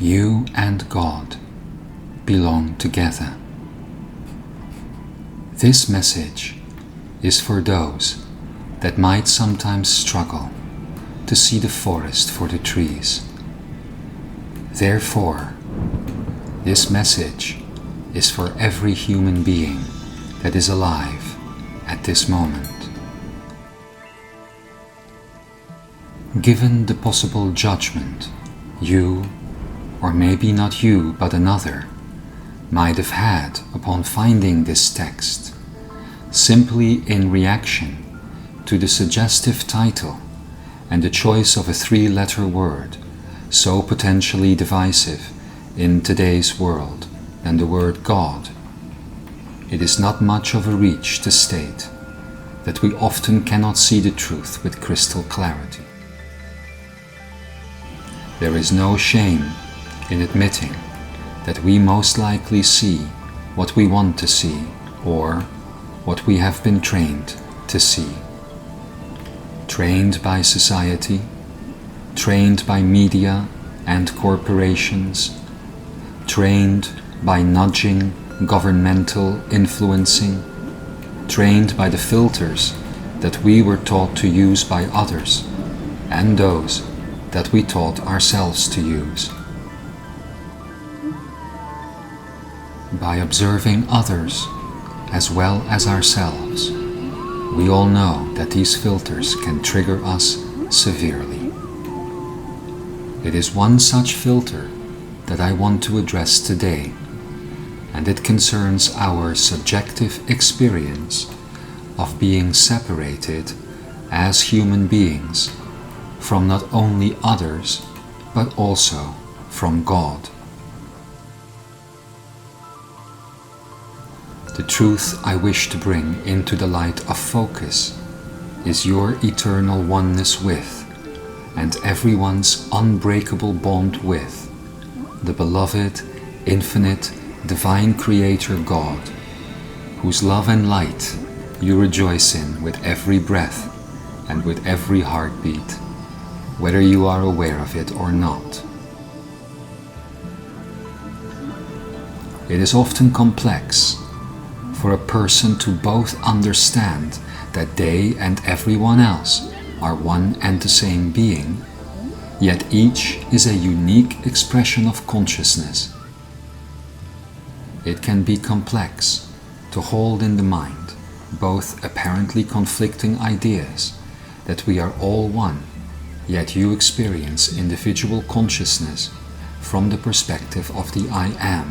You and God belong together. This message is for those that might sometimes struggle to see the forest for the trees. Therefore, this message is for every human being that is alive at this moment. Given the possible judgment you, or maybe not you but another, might have had upon finding this text, simply in reaction to the suggestive title and the choice of a three-letter word so potentially divisive in today's world than the word God, it is not much of a reach to state that we often cannot see the truth with crystal clarity. There is no shame in admitting that we most likely see what we want to see or what we have been trained to see. Trained by society, trained by media and corporations, trained by nudging, governmental influencing, trained by the filters that we were taught to use by others and those that we taught ourselves to use. By observing others as well as ourselves, we all know that these filters can trigger us severely. It is one such filter that I want to address today, and it concerns our subjective experience of being separated as human beings from not only others, but also from God. The truth I wish to bring into the light of focus is your eternal oneness with, and everyone's unbreakable bond with, the beloved, infinite, divine Creator God, whose love and light you rejoice in with every breath and with every heartbeat, whether you are aware of it or not. It is often complex for a person to both understand that they and everyone else are one and the same being, yet each is a unique expression of consciousness. It can be complex to hold in the mind both apparently conflicting ideas that we are all one, yet you experience individual consciousness from the perspective of the I Am,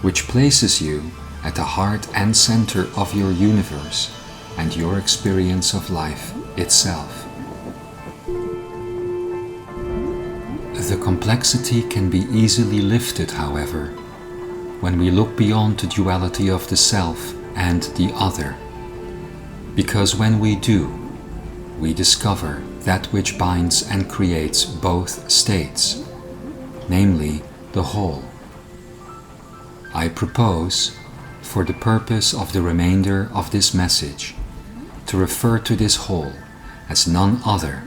which places you at the heart and center of your universe and your experience of life itself. The complexity can be easily lifted, however, when we look beyond the duality of the self and the other, because when we do, we discover that which binds and creates both states, namely the whole. I propose, for the purpose of the remainder of this message, to refer to this whole as none other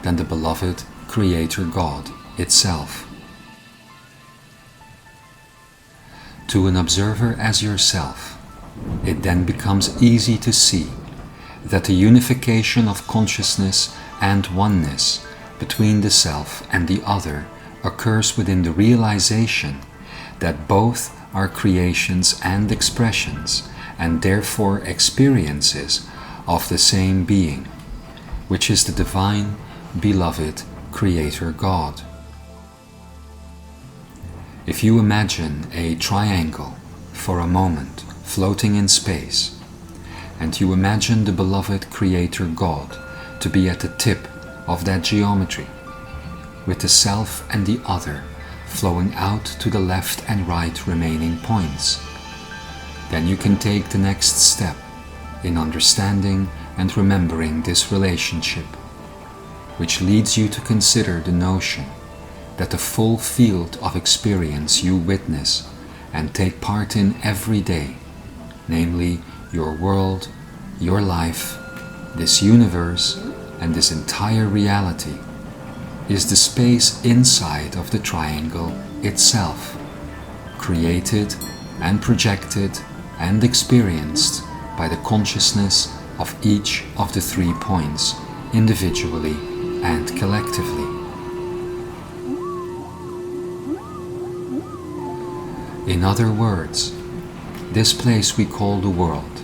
than the beloved Creator God itself. To an observer as yourself, it then becomes easy to see that the unification of consciousness and oneness between the self and the other occurs within the realization that both are creations and expressions, and therefore experiences of the same being, which is the divine, beloved Creator God. If you imagine a triangle for a moment floating in space, and you imagine the beloved Creator God to be at the tip of that geometry, with the self and the other flowing out to the left and right remaining points, then you can take the next step in understanding and remembering this relationship, which leads you to consider the notion that the full field of experience you witness and take part in every day, namely your world, your life, this universe, and this entire reality, is the space inside of the triangle itself, created and projected and experienced by the consciousness of each of the 3 points, individually and collectively. In other words, this place we call the world,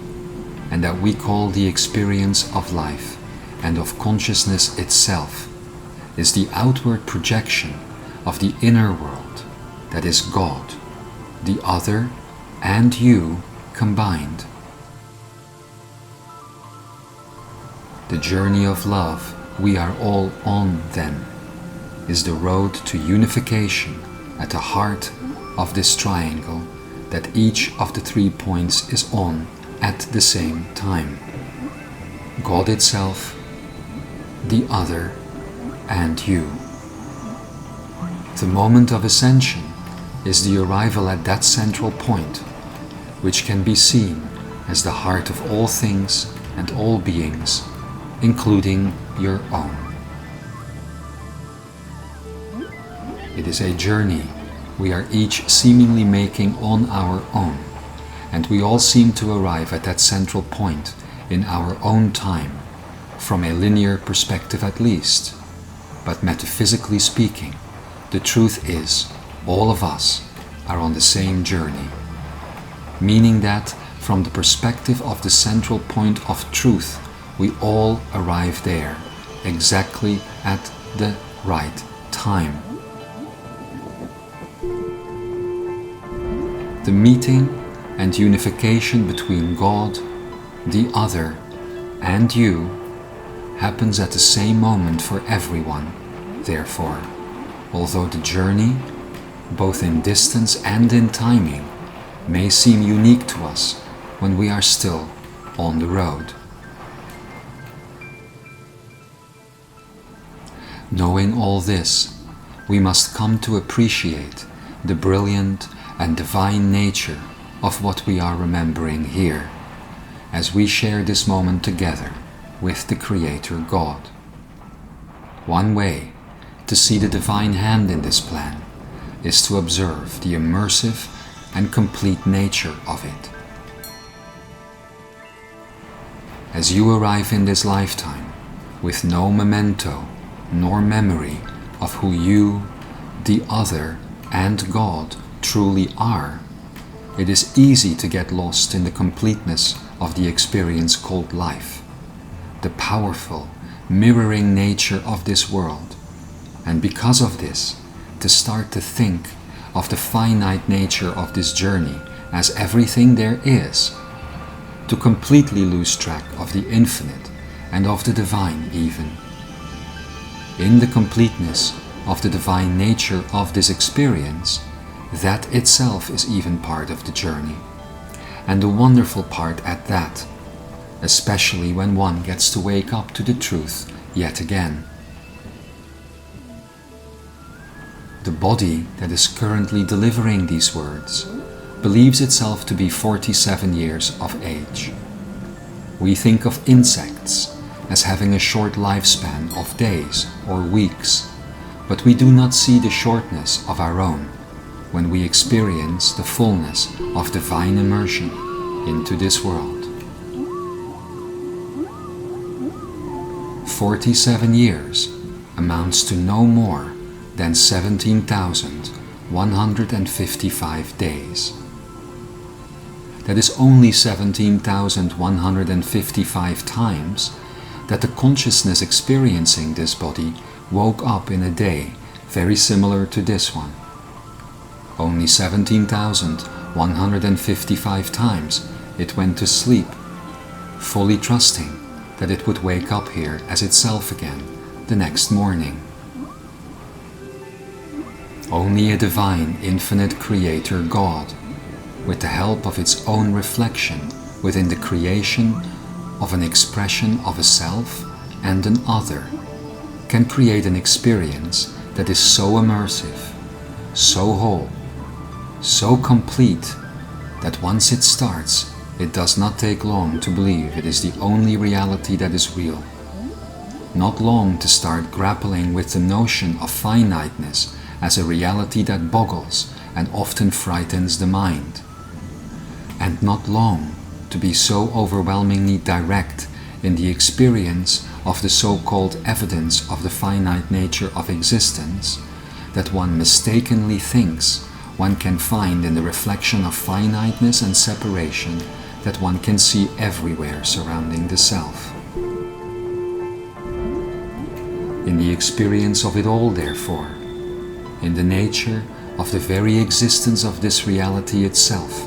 and that we call the experience of life and of consciousness itself, is the outward projection of the inner world, that is God, the other, and you combined. The journey of love we are all on, then, is the road to unification at the heart of this triangle that each of the 3 points is on at the same time. God itself, the other, and you. The moment of ascension is the arrival at that central point, which can be seen as the heart of all things and all beings, including your own. It is a journey we are each seemingly making on our own, and we all seem to arrive at that central point in our own time, from a linear perspective at least. But metaphysically speaking, the truth is, all of us are on the same journey, meaning that from the perspective of the central point of truth, we all arrive there, exactly at the right time. The meeting and unification between God, the other, and you happens at the same moment for everyone. Therefore, although the journey, both in distance and in timing, may seem unique to us when we are still on the road. Knowing all this, we must come to appreciate the brilliant and divine nature of what we are remembering here, as we share this moment together with the Creator God. One way to see the divine hand in this plan is to observe the immersive and complete nature of it. As you arrive in this lifetime with no memento nor memory of who you, the other, and God truly are, it is easy to get lost in the completeness of the experience called life, the powerful, mirroring nature of this world, and because of this, to start to think of the finite nature of this journey as everything there is, to completely lose track of the infinite and of the divine even. In the completeness of the divine nature of this experience, that itself is even part of the journey, and a wonderful part at that, especially when one gets to wake up to the truth yet again. The body that is currently delivering these words believes itself to be 47 years of age. We think of insects as having a short lifespan of days or weeks, but we do not see the shortness of our own when we experience the fullness of divine immersion into this world. 47 years amounts to no more than 17,155 days. That is only 17,155 times that the consciousness experiencing this body woke up in a day very similar to this one. Only 17,155 times it went to sleep, fully trusting that it would wake up here as itself again the next morning. Only a divine, infinite Creator God, with the help of its own reflection within the creation of an expression of a self and an other, can create an experience that is so immersive, so whole, so complete, that once it starts, it does not take long to believe it is the only reality that is real. not long to start grappling with the notion of finiteness as a reality that boggles and often frightens the mind, and not long to be so overwhelmingly direct in the experience of the so-called evidence of the finite nature of existence that one mistakenly thinks one can find in the reflection of finiteness and separation that one can see everywhere surrounding the self. In the experience of it all, therefore, in the nature of the very existence of this reality itself,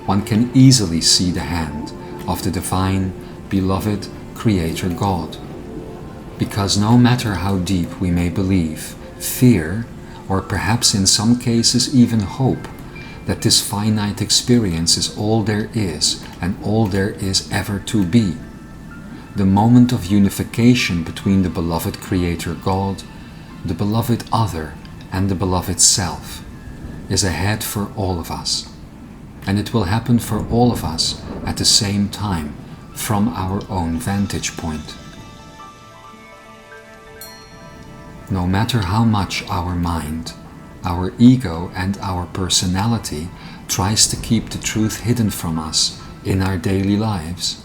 one can easily see the hand of the divine, beloved Creator God. Because no matter how deep we may believe, fear, or perhaps in some cases even hope, that this finite experience is all there is and all there is ever to be, the moment of unification between the beloved Creator God, the beloved Other, and the beloved Self is ahead for all of us, and it will happen for all of us at the same time from our own vantage point. No matter how much our mind, our ego, and our personality tries to keep the truth hidden from us in our daily lives,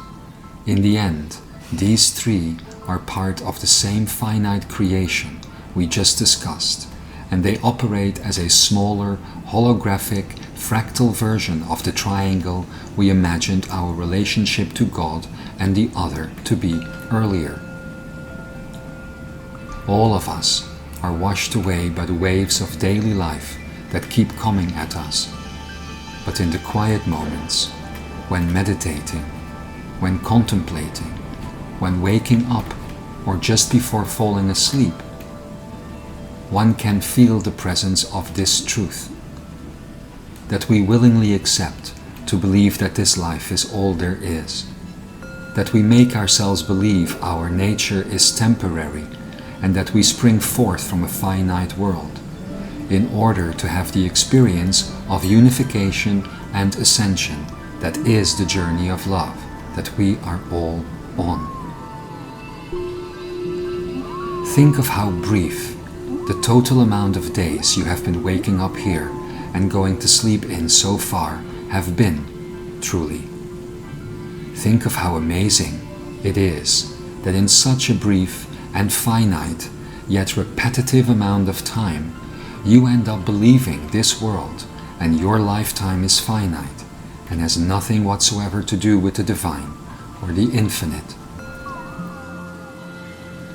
in the end, these three are part of the same finite creation we just discussed, and they operate as a smaller, holographic, fractal version of the triangle we imagined our relationship to God and the Other to be earlier. All of us are washed away by the waves of daily life that keep coming at us. But in the quiet moments, when meditating, when contemplating, when waking up, or just before falling asleep, one can feel the presence of this truth, that we willingly accept to believe that this life is all there is, that we make ourselves believe our nature is temporary and that we spring forth from a finite world, in order to have the experience of unification and ascension that is the journey of love that we are all on. Think of how brief the total amount of days you have been waking up here and going to sleep in so far have been, truly. Think of how amazing it is that in such a brief and finite, yet repetitive amount of time, you end up believing this world and your lifetime is finite and has nothing whatsoever to do with the divine or the infinite.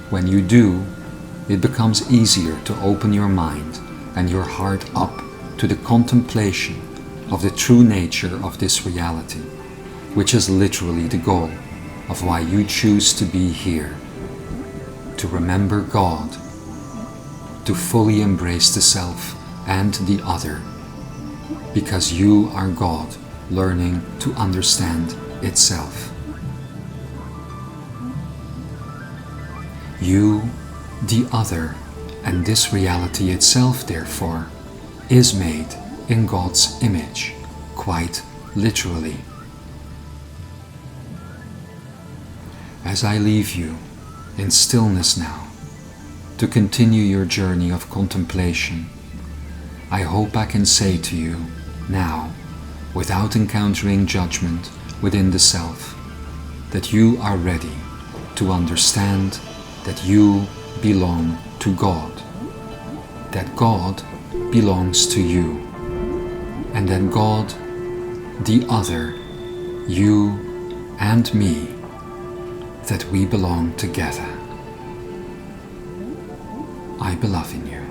When you do, it becomes easier to open your mind and your heart up to the contemplation of the true nature of this reality, which is literally the goal of why you choose to be here. To remember God, to fully embrace the self and the other, because you are God learning to understand itself. You, the other, and this reality itself, therefore, is made in God's image, quite literally. As I leave you in stillness now, to continue your journey of contemplation, I hope I can say to you now, without encountering judgment within the self, that you are ready to understand that you belong to God, that God belongs to you, and that God, the other, you and me, that we belong together. I believe in you.